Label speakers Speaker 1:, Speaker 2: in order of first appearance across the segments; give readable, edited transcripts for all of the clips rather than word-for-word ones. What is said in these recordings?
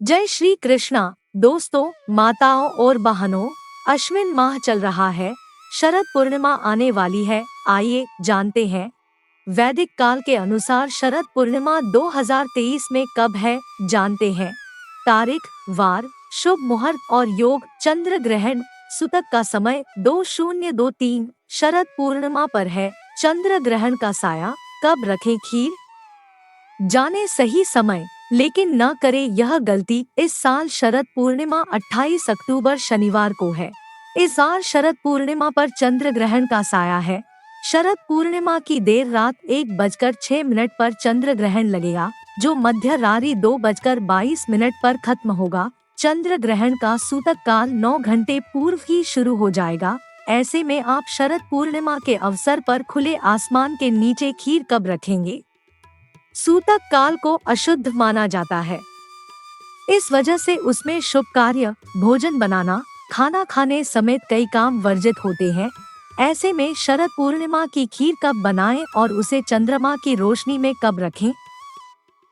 Speaker 1: जय श्री कृष्णा। दोस्तों, माताओं और बहनों, अश्विन माह चल रहा है। शरद पूर्णिमा आने वाली है। आइए जानते हैं वैदिक काल के अनुसार शरद पूर्णिमा 2023 में कब है। जानते हैं तारीख, वार, शुभ मुहूर्त और योग। चंद्र ग्रहण सूतक का समय 2023 शरद पूर्णिमा पर है। चंद्र ग्रहण का साया कब रखें। खीर जाने सही समय, लेकिन न करें यह गलती। इस साल शरद पूर्णिमा 28 अक्टूबर शनिवार को है। इस बार शरद पूर्णिमा पर चंद्र ग्रहण का साया है। शरद पूर्णिमा की देर रात 1:06 पर चंद्र ग्रहण लगेगा, जो मध्य रात्रि 2:22 पर खत्म होगा। चंद्र ग्रहण का सूतक काल 9 घंटे पूर्व ही शुरू हो जाएगा। ऐसे में आप शरद पूर्णिमा के अवसर पर खुले आसमान के नीचे खीर कब रखेंगे। सूतक काल को अशुद्ध माना जाता है। इस वजह से उसमें शुभ कार्य, भोजन बनाना, खाना खाने समेत कई काम वर्जित होते हैं। ऐसे में शरद पूर्णिमा की खीर कब बनाएं और उसे चंद्रमा की रोशनी में कब रखें।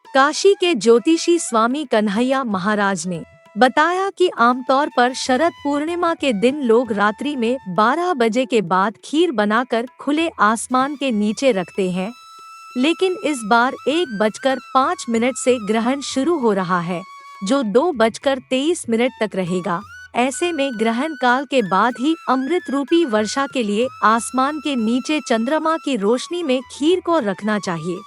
Speaker 1: काशी के ज्योतिषी स्वामी कन्हैया महाराज ने बताया कि आमतौर पर शरद पूर्णिमा के दिन लोग रात्रि में 12 बजे के बाद खीर बनाकर खुले आसमान के नीचे रखते हैं। लेकिन इस बार 1:05 से ग्रहण शुरू हो रहा है, जो 2:23 तक रहेगा। ऐसे में ग्रहण काल के बाद ही अमृत रूपी वर्षा के लिए आसमान के नीचे चंद्रमा की रोशनी में खीर को रखना चाहिए।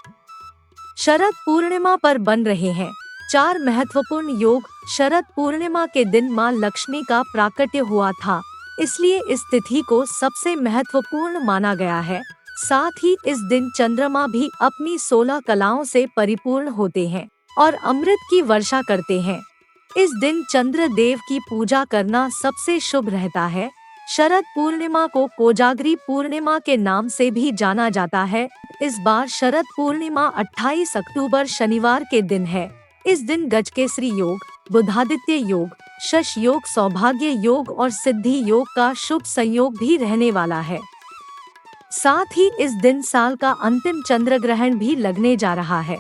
Speaker 1: शरद पूर्णिमा पर बन रहे हैं 4 महत्वपूर्ण योग। शरद पूर्णिमा के दिन मां लक्ष्मी का प्राकट्य हुआ था, इसलिए इस तिथि को सबसे महत्वपूर्ण माना गया है। साथ ही इस दिन चंद्रमा भी अपनी 16 कलाओं से परिपूर्ण होते हैं और अमृत की वर्षा करते हैं। इस दिन चंद्र देव की पूजा करना सबसे शुभ रहता है। शरद पूर्णिमा को कोजागरी पूर्णिमा के नाम से भी जाना जाता है। इस बार शरद पूर्णिमा 28 अक्टूबर शनिवार के दिन है। इस दिन गजकेसरी योग, बुधादित्य योग, शश योग, सौभाग्य योग और सिद्धि योग का शुभ संयोग भी रहने वाला है। साथ ही इस दिन साल का अंतिम चंद्र ग्रहण भी लगने जा रहा है।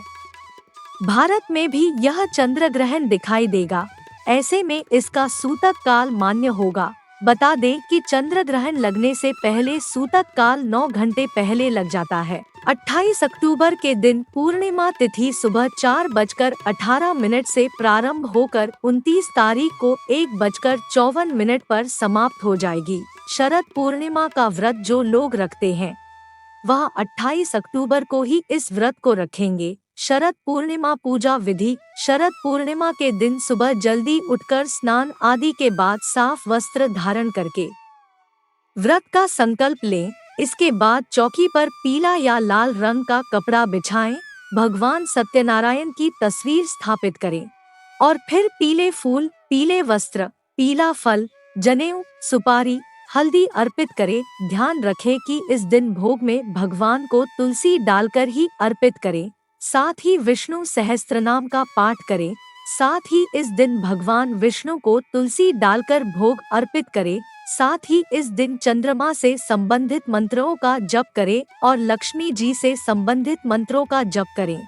Speaker 1: भारत में भी यह चंद्र ग्रहण दिखाई देगा। ऐसे में इसका सूतक काल मान्य होगा। बता दें कि चंद्र ग्रहण लगने से पहले सूतक काल 9 घंटे पहले लग जाता है। 28 अक्टूबर के दिन पूर्णिमा तिथि सुबह 4:18 से प्रारंभ होकर 29 तारीख को 1:54 पर समाप्त हो जाएगी। शरद पूर्णिमा का व्रत जो लोग रखते हैं, वह 28 अक्टूबर को ही इस व्रत को रखेंगे। शरद पूर्णिमा पूजा विधि। शरद पूर्णिमा के दिन सुबह जल्दी उठकर स्नान आदि के बाद साफ वस्त्र धारण करके व्रत का संकल्प लें। इसके बाद चौकी पर पीला या लाल रंग का कपड़ा बिछाएं, भगवान सत्यनारायण की तस्वीर स्थापित करें और फिर पीले फूल, पीले वस्त्र, पीला फल, जनेऊ, सुपारी, हल्दी अर्पित करें। ध्यान रखें कि इस दिन भोग में भगवान को तुलसी डालकर ही अर्पित करें। साथ ही विष्णु सहस्त्रनाम का पाठ करें। साथ ही इस दिन भगवान विष्णु को तुलसी डालकर भोग अर्पित करें। साथ ही इस दिन चंद्रमा से संबंधित मंत्रों का जप करें और लक्ष्मी जी से संबंधित मंत्रों का जप करें।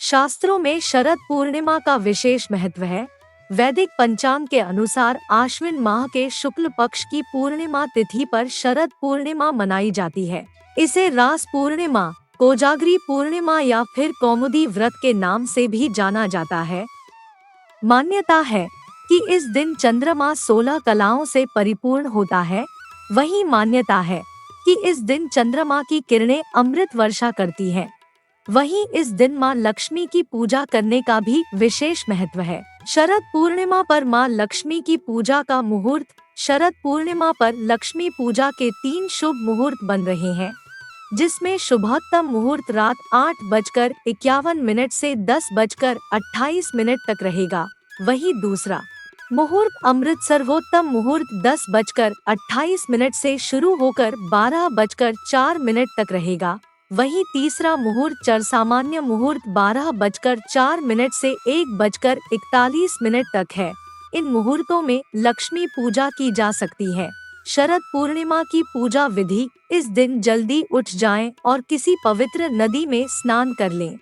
Speaker 1: शास्त्रों में शरद पूर्णिमा का विशेष महत्व है। वैदिक पंचांग के अनुसार आश्विन माह के शुक्ल पक्ष की पूर्णिमा तिथि पर शरद पूर्णिमा मनाई जाती है। इसे रास पूर्णिमा, कोजागरी पूर्णिमा या फिर कौमुदी व्रत के नाम से भी जाना जाता है। मान्यता है कि इस दिन चंद्रमा 16 कलाओं से परिपूर्ण होता है। वही मान्यता है कि इस दिन चंद्रमा की किरणें अमृत वर्षा करती हैं। वहीं इस दिन मां लक्ष्मी की पूजा करने का भी विशेष महत्व है। शरद पूर्णिमा पर मां लक्ष्मी की पूजा का मुहूर्त। शरद पूर्णिमा पर लक्ष्मी पूजा के 3 शुभ मुहूर्त बन रहे हैं, जिसमें शुभोत्तम मुहूर्त रात 8:51 से 10:28 तक रहेगा। वहीं दूसरा मुहूर्त अमृत सर्वोत्तम मुहूर्त 10:28 से शुरू होकर 12:04 तक रहेगा। वहीं तीसरा मुहूर्त चरसामान्य मुहूर्त 12:04 से 1:41 तक है। इन मुहूर्तों में लक्ष्मी पूजा की जा सकती है। शरद पूर्णिमा की पूजा विधि। इस दिन जल्दी उठ जाएं और किसी पवित्र नदी में स्नान कर लें।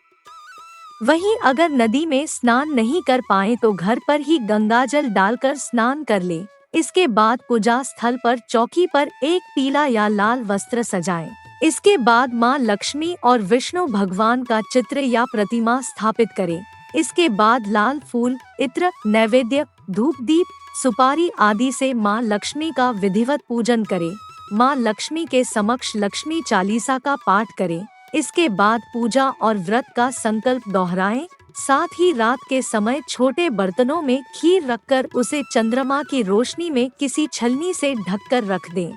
Speaker 1: वहीं अगर नदी में स्नान नहीं कर पाए तो घर पर ही गंगाजल डालकर स्नान कर ले। इसके बाद पूजा स्थल पर चौकी पर एक पीला या लाल वस्त्र सजाएं। इसके बाद मां लक्ष्मी और विष्णु भगवान का चित्र या प्रतिमा स्थापित करें। इसके बाद लाल फूल, इत्र, नैवेद्य, धूप दीप, सुपारी आदि से मां लक्ष्मी का विधिवत पूजन करें। मां लक्ष्मी के समक्ष लक्ष्मी चालीसा का पाठ करें। इसके बाद पूजा और व्रत का संकल्प दोहराएं। साथ ही रात के समय छोटे बर्तनों में खीर रखकर उसे चंद्रमा की रोशनी में किसी छलनी से ढककर रख दें।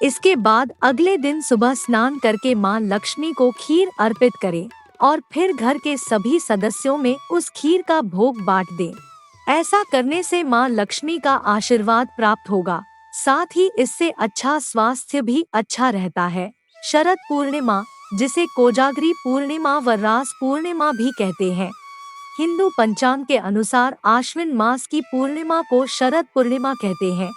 Speaker 1: इसके बाद अगले दिन सुबह स्नान करके मां लक्ष्मी को खीर अर्पित करें और फिर घर के सभी सदस्यों में उस खीर का भोग बांट दें। ऐसा करने से मां लक्ष्मी का आशीर्वाद प्राप्त होगा। साथ ही इससे अच्छा स्वास्थ्य भी अच्छा रहता है। शरद पूर्णिमा, जिसे कोजागरी पूर्णिमा व रास पूर्णिमा भी कहते हैं, हिंदू पंचांग के अनुसार आश्विन मास की पूर्णिमा को शरद पूर्णिमा कहते हैं।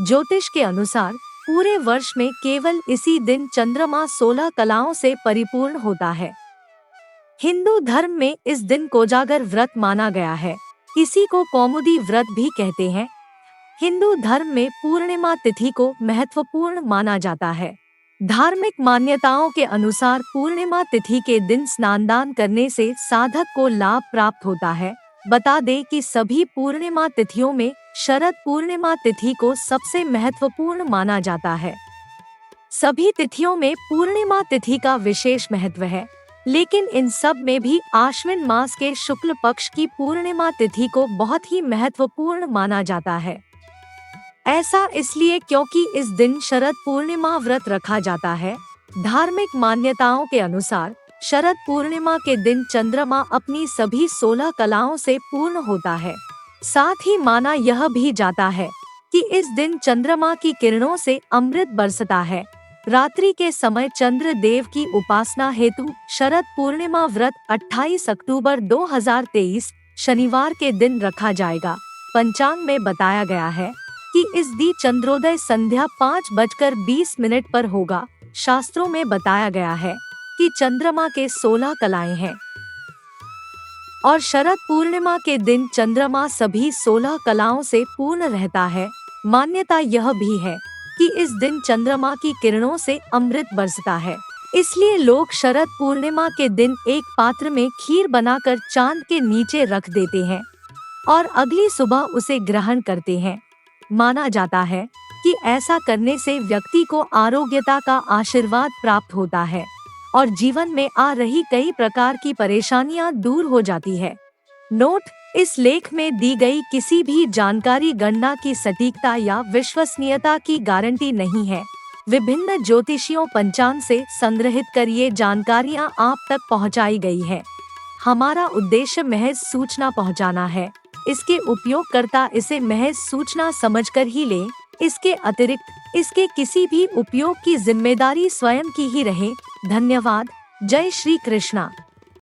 Speaker 1: ज्योतिष के अनुसार पूरे वर्ष में केवल इसी दिन चंद्रमा 16 कलाओं से परिपूर्ण होता है। हिंदू धर्म में इस दिन कोजागर व्रत माना गया है। इसी को कौमुदी व्रत भी कहते हैं। हिंदू धर्म में पूर्णिमा तिथि को महत्वपूर्ण माना जाता है। धार्मिक मान्यताओं के अनुसार पूर्णिमा तिथि के दिन स्नानदान करने से साधक को लाभ प्राप्त होता है। बता दें कि सभी पूर्णिमा तिथियों में शरद पूर्णिमा तिथि को सबसे महत्वपूर्ण माना जाता है। सभी तिथियों में पूर्णिमा तिथि का विशेष महत्व है, लेकिन इन सब में भी आश्विन मास के शुक्ल पक्ष की पूर्णिमा तिथि को बहुत ही महत्वपूर्ण माना जाता है। ऐसा इसलिए क्योंकि इस दिन शरद पूर्णिमा व्रत रखा जाता है। धार्मिक मान्यताओं के अनुसार शरद पूर्णिमा के दिन चंद्रमा अपनी सभी 16 कलाओं से पूर्ण होता है। साथ ही माना यह भी जाता है कि इस दिन चंद्रमा की किरणों से अमृत बरसता है। रात्रि के समय चंद्र देव की उपासना हेतु शरद पूर्णिमा व्रत 28 अक्टूबर 2023 शनिवार के दिन रखा जाएगा। पंचांग में बताया गया है कि इस दिन चंद्रोदय संध्या 5:20 पर होगा। शास्त्रों में बताया गया है कि चंद्रमा के 16 कलाएं हैं और शरद पूर्णिमा के दिन चंद्रमा सभी 16 कलाओं से पूर्ण रहता है। मान्यता यह भी है कि इस दिन चंद्रमा की किरणों से अमृत बरसता है। इसलिए लोग शरद पूर्णिमा के दिन एक पात्र में खीर बनाकर चांद के नीचे रख देते हैं और अगली सुबह उसे ग्रहण करते हैं। माना जाता है कि ऐसा करने से व्यक्ति को आरोग्यता का आशीर्वाद प्राप्त होता है और जीवन में आ रही कई प्रकार की परेशानियां दूर हो जाती है। नोट: इस लेख में दी गई किसी भी जानकारी गणना की सटीकता या विश्वसनीयता की गारंटी नहीं है। विभिन्न ज्योतिषियों पंचांग से संग्रहित कर ये जानकारियाँ आप तक पहुँचाई गई है। हमारा उद्देश्य महज सूचना पहुँचाना है। इसके उपयोगकर्ता इसे महज सूचना समझकर ही लें। इसके अतिरिक्त इसके किसी भी उपयोग की जिम्मेदारी स्वयं की ही रहे। धन्यवाद। जय श्री कृष्णा।